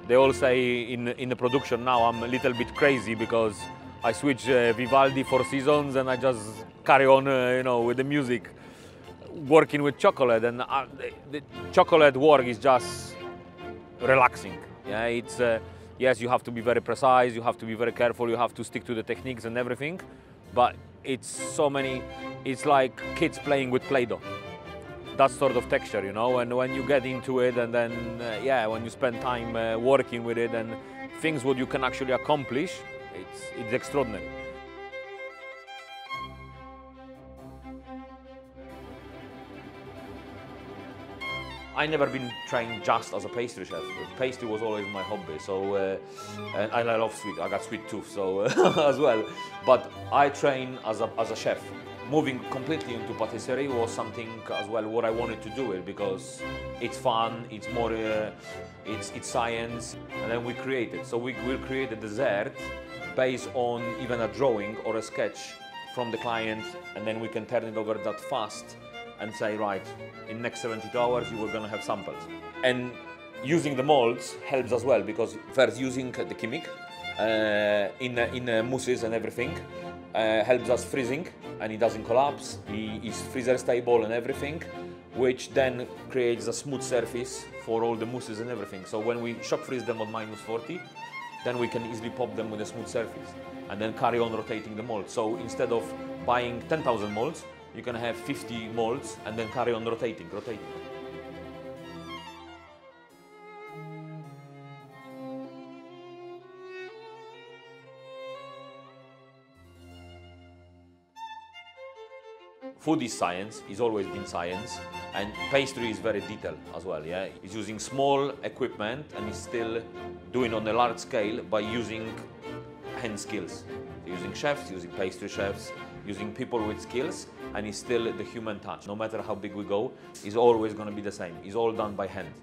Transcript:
They all say in the production now I'm a little bit crazy because I switch Vivaldi 4 Seasons and I just carry on, you know, with the music, working with chocolate. And the chocolate work is just relaxing. Yeah, it's yes, you have to be very precise, you have to be very careful, you have to stick to the techniques and everything, but it's so many. It's like kids playing with Play-Doh. That sort of texture, you know, and when you get into it and then, yeah, when you spend time working with it and things what you can actually accomplish, it's extraordinary. I never been trained just as a pastry chef. Pastry was always my hobby, so and I love sweet. I got sweet tooth, so as well. But I train as a chef. Moving completely into patisserie was something as well what I wanted to do it because it's fun, it's more, it's science, and then we created. So we will create a dessert based on even a drawing or a sketch from the client, and then we can turn it over that fast and say, right, in next 72 hours you were gonna have samples. And using the molds helps as well because first using the chemic in mousses and everything helps us freezing, and it doesn't collapse. It is freezer stable and everything, which then creates a smooth surface for all the mousses and everything. So when we shock freeze them at -40, then we can easily pop them with a smooth surface and then carry on rotating the mold. So instead of buying 10,000 molds, you can have 50 molds and then carry on rotating. Food is science, it's always been science, and pastry is very detailed as well, yeah? It's using small equipment and it's still doing on a large scale by using hand skills. Using chefs, using pastry chefs, using people with skills, and it's still the human touch. No matter how big we go, it's always going to be the same. It's all done by hand.